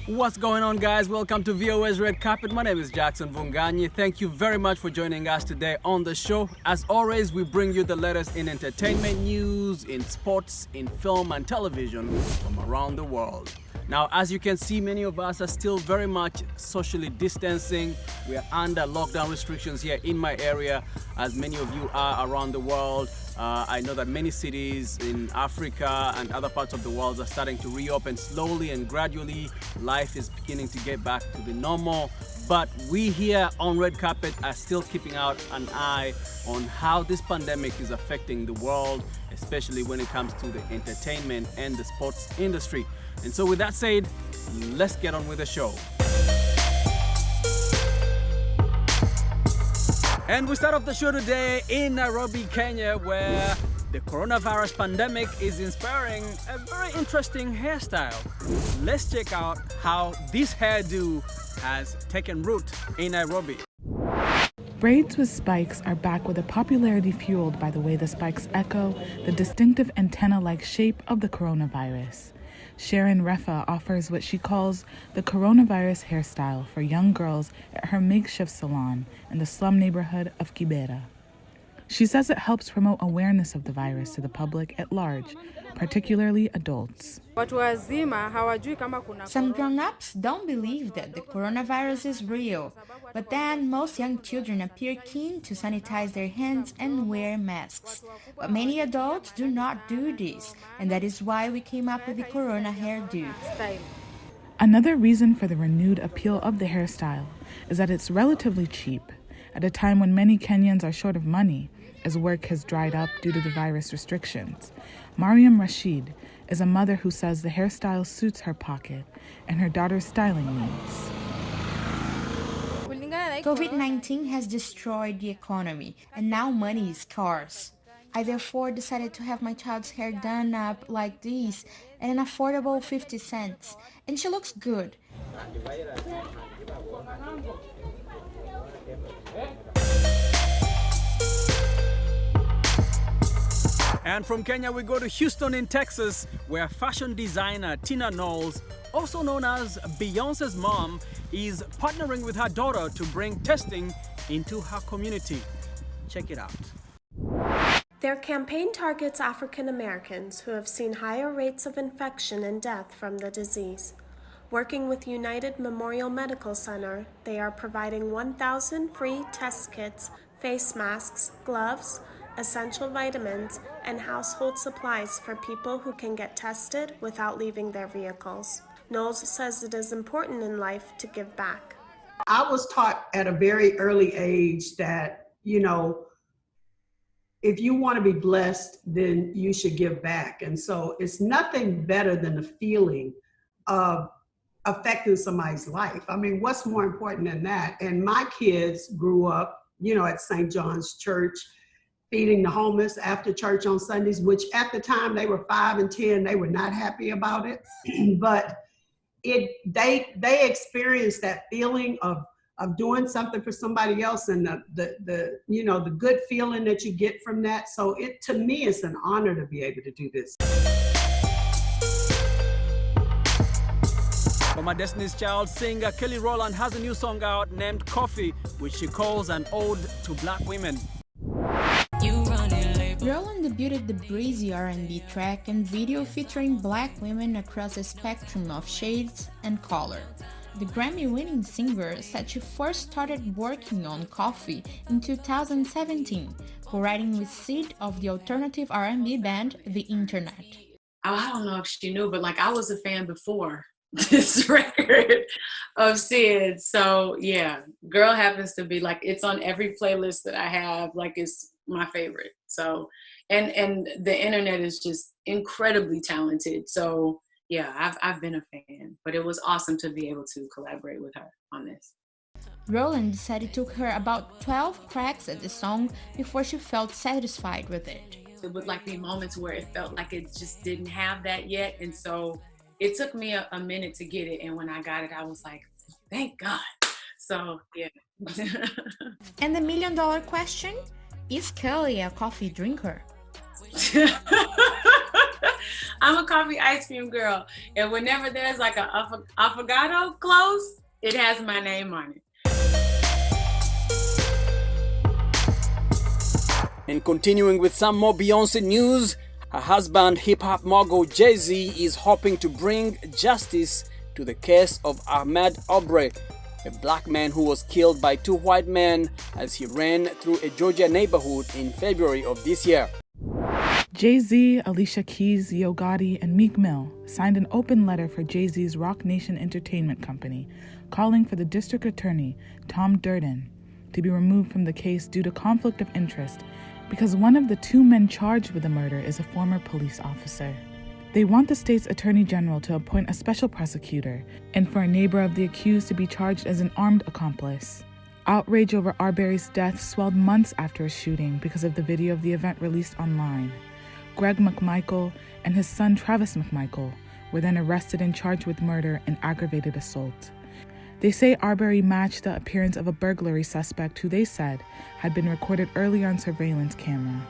What's going on, guys? Welcome to VOA's Red Carpet. My name is Jackson Mvunganyi. Thank you very much for joining us today on the show. As always, we bring you the latest in entertainment news, in sports, in film and television from around the world. Now, as you can see, many of us are still very much socially distancing. We are under lockdown restrictions here in my area, as many of you are around the world. I know that many cities in Africa and other parts of the world are starting to reopen slowly and gradually. Life is beginning to get back to the normal. But we here on Red Carpet are still keeping out an eye on how this pandemic is affecting the world, especially when it comes to the entertainment and the sports industry. And so with that said, let's get on with the show. And we start off the show today in Nairobi, Kenya, where the coronavirus pandemic is inspiring a very interesting hairstyle. Let's check out how this hairdo has taken root in Nairobi. Braids with spikes are back with a popularity fueled by the way the spikes echo the distinctive antenna-like shape of the coronavirus. Sharon Refa offers what she calls the coronavirus hairstyle for young girls at her makeshift salon in the slum neighborhood of Kibera. She says it helps promote awareness of the virus to the public at large, particularly adults. Some grown-ups don't believe that the coronavirus is real, but then most young children appear keen to sanitize their hands and wear masks. But many adults do not do this, and that is why we came up with the Corona hairdo. Another reason for the renewed appeal of the hairstyle is that it's relatively cheap, at a time when many Kenyans are short of money, as work has dried up due to the virus restrictions. Mariam Rashid is a mother who says the hairstyle suits her pocket and her daughter's styling needs. COVID-19 has destroyed the economy, and now money is scarce. I therefore decided to have my child's hair done up like this at an affordable 50 cents, and she looks good. And from Kenya, we go to Houston in Texas, where fashion designer Tina Knowles, also known as Beyonce's mom, is partnering with her daughter to bring testing into her community. Check it out. Their campaign targets African Americans who have seen higher rates of infection and death from the disease. Working with United Memorial Medical Center, they are providing 1,000 free test kits, face masks, gloves, essential vitamins, and household supplies for people who can get tested without leaving their vehicles. Knowles says it is important in life to give back. I was taught at a very early age that, if you want to be blessed, then you should give back. And so it's nothing better than the feeling of affecting somebody's life. I mean, what's more important than that? And my kids grew up, at St. John's Church, feeding the homeless after church on Sundays, which at the time they were 5 and 10, they were not happy about it. But they experienced that feeling of doing something for somebody else, and the good feeling that you get from that. So to me, it's an honor to be able to do this. For my Destiny's Child singer Kelly Rowland has a new song out named Coffee, which she calls an ode to black women. Rowland debuted the breezy R&B track and video featuring black women across a spectrum of shades and color. The Grammy-winning singer said she first started working on Coffee in 2017, co-writing with Sid of the alternative R&B band The Internet. I don't know if she knew, but I was a fan before this record of Sid. So yeah, girl happens to be it's on every playlist that I have. It's my favorite. So, and the internet is just incredibly talented. So yeah, I've been a fan, but it was awesome to be able to collaborate with her on this. Rowland said it took her about 12 cracks at the song before she felt satisfied with it. It would be moments where it felt like it just didn't have that yet. And so it took me a minute to get it. And when I got it, I was like, thank God. So yeah, And the million-dollar question? Is Kelly a coffee drinker? I'm a coffee ice cream girl, and whenever there's like an affogato close, it has my name on it. And continuing with some more Beyonce news, her husband, hip-hop mogul Jay-Z, is hoping to bring justice to the case of Ahmaud Arbery, a black man who was killed by two white men as he ran through a Georgia neighborhood in February of this year. Jay-Z, Alicia Keys, Yo Gotti, and Meek Mill signed an open letter for Jay-Z's Roc Nation Entertainment Company, calling for the district attorney, Tom Durden, to be removed from the case due to conflict of interest because one of the two men charged with the murder is a former police officer. They want the state's attorney general to appoint a special prosecutor and for a neighbor of the accused to be charged as an armed accomplice. Outrage over Arbery's death swelled months after a shooting because of the video of the event released online. Greg McMichael and his son Travis McMichael were then arrested and charged with murder and aggravated assault. They say Arbery matched the appearance of a burglary suspect who they said had been recorded early on surveillance camera.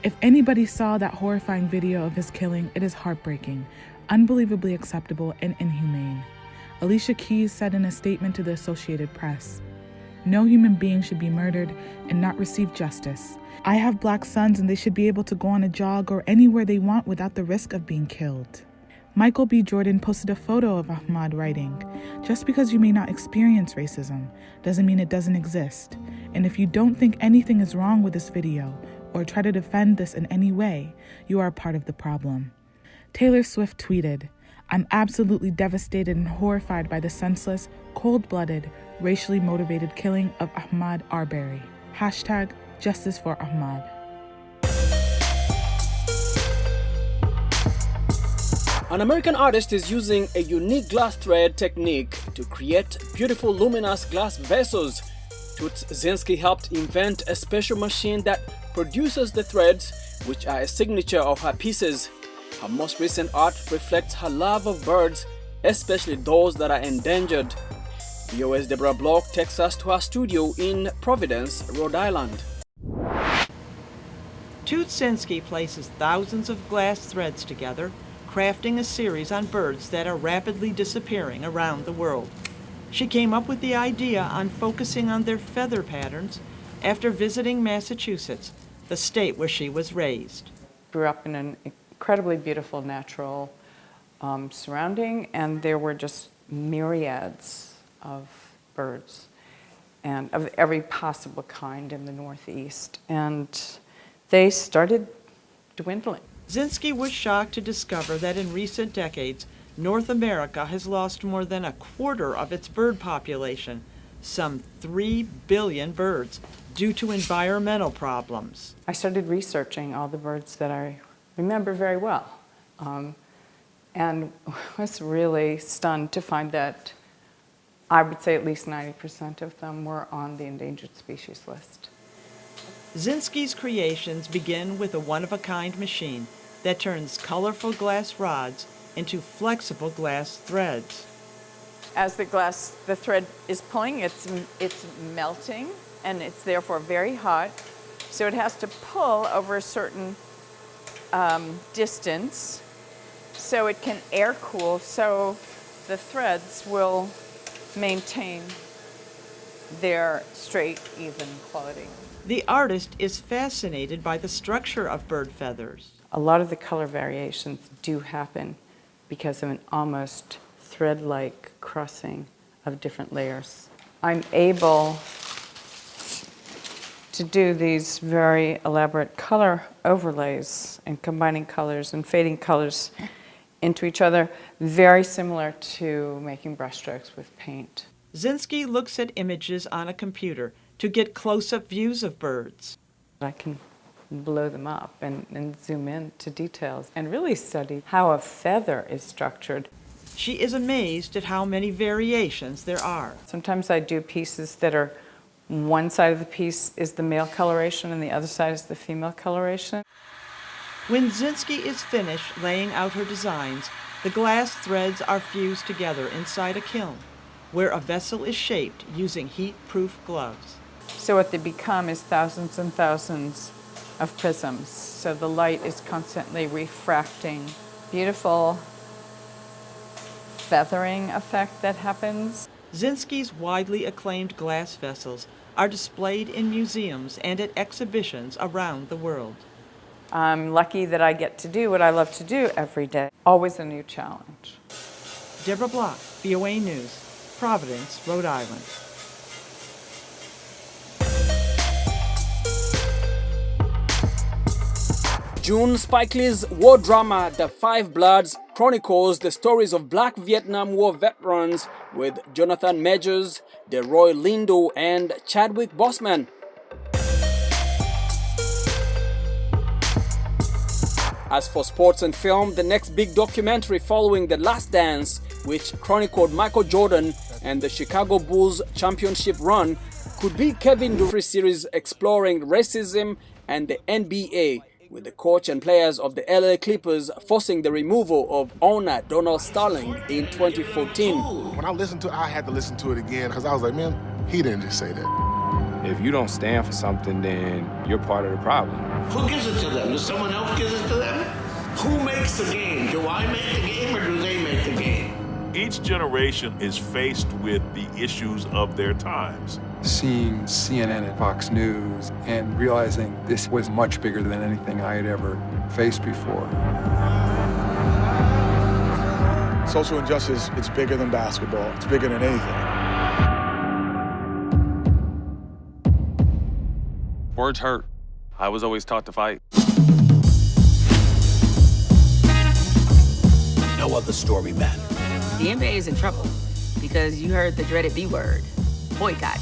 If anybody saw that horrifying video of his killing, it is heartbreaking, unbelievably acceptable, and inhumane. Alicia Keys said in a statement to the Associated Press, "No human being should be murdered and not receive justice. I have black sons and they should be able to go on a jog or anywhere they want without the risk of being killed." Michael B. Jordan posted a photo of Ahmaud writing, "Just because you may not experience racism doesn't mean it doesn't exist. And if you don't think anything is wrong with this video or try to defend this in any way, you are a part of the problem." Taylor Swift tweeted, "I'm absolutely devastated and horrified by the senseless, cold-blooded, racially motivated killing of Ahmaud Arbery. Hashtag Justice for Ahmaud." An American artist is using a unique glass thread technique to create beautiful luminous glass vessels. Toots Zynsky helped invent a special machine that produces the threads, which are a signature of her pieces. Her most recent art reflects her love of birds, especially those that are endangered. VOA's Deborah Block takes us to her studio in Providence, Rhode Island. Toots Zynsky places thousands of glass threads together, crafting a series on birds that are rapidly disappearing around the world. She came up with the idea on focusing on their feather patterns after visiting Massachusetts, the state where she was raised. Grew up in an incredibly beautiful natural surrounding, and there were just myriads of birds and of every possible kind in the Northeast, and they started dwindling. Zynsky was shocked to discover that in recent decades, North America has lost more than a quarter of its bird population, some 3 billion birds, due to environmental problems. I started researching all the birds that I remember very well, and was really stunned to find that I would say at least 90% of them were on the endangered species list. Zynsky's creations begin with a one-of-a-kind machine that turns colorful glass rods into flexible glass threads. As the thread is pulling, it's melting, and it's therefore very hot. So it has to pull over a certain distance so it can air cool, so the threads will maintain their straight, even quality. The artist is fascinated by the structure of bird feathers. A lot of the color variations do happen because of an almost thread-like crossing of different layers. I'm able to do these very elaborate color overlays and combining colors and fading colors into each other, very similar to making brushstrokes with paint. Zynsky looks at images on a computer to get close-up views of birds. I can blow them up and zoom in to details and really study how a feather is structured. She is amazed at how many variations there are. Sometimes I do pieces that are one side of the piece is the male coloration and the other side is the female coloration. When Zynsky is finished laying out her designs, the glass threads are fused together inside a kiln. where a vessel is shaped using heat-proof gloves. So what they become is thousands and thousands of prisms. So the light is constantly refracting. Beautiful feathering effect that happens. Zynsky's widely acclaimed glass vessels are displayed in museums and at exhibitions around the world. I'm lucky that I get to do what I love to do every day. Always a new challenge. Deborah Block, VOA News, Providence, Rhode Island. June, Spike Lee's war drama The Five Bloods chronicles the stories of Black Vietnam War veterans with Jonathan Majors, Delroy Lindo, and Chadwick Boseman. As for sports and film, the next big documentary following The Last Dance, which chronicled Michael Jordan and the Chicago Bulls championship run, could be Kevin Durant's series exploring racism and the NBA, with the coach and players of the LA Clippers forcing the removal of owner Donald Sterling in 2014. When I listened to it, I had to listen to it again because I was like, man, he didn't just say that. If you don't stand for something, then you're part of the problem. Who gives it to them? Does someone else give it to them? Who makes the game? Do I make the game or do they make the game? Each generation is faced with the issues of their times. Seeing CNN and Fox News and realizing this was much bigger than anything I had ever faced before. Social injustice, it's bigger than basketball. It's bigger than anything. Words hurt. I was always taught to fight. No other story matters. The NBA is in trouble because you heard the dreaded B word, boycott.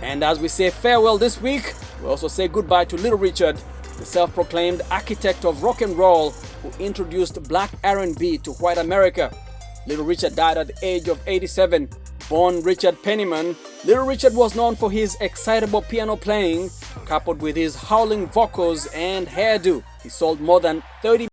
And as we say farewell this week, we also say goodbye to Little Richard, the self-proclaimed architect of rock and roll who introduced black R&B to white America. Little Richard died at the age of 87. Born Richard Penniman, Little Richard was known for his excitable piano playing, coupled with his howling vocals and hairdo. He sold more than 30Show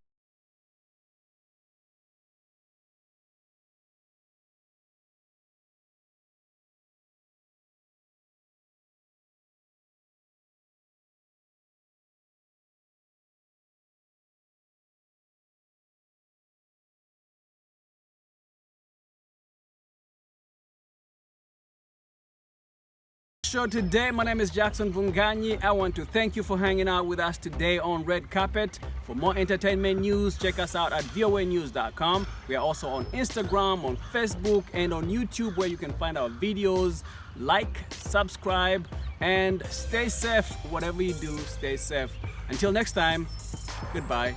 today. My name is Jackson Mvunganyi. I want to thank you for hanging out with us today on Red Carpet. For more entertainment news, check us out at voanews.com. We are also on Instagram, on Facebook, and on YouTube, where you can find our videos. Like, subscribe, and stay safe. Whatever you do, stay safe. Until next time, goodbye.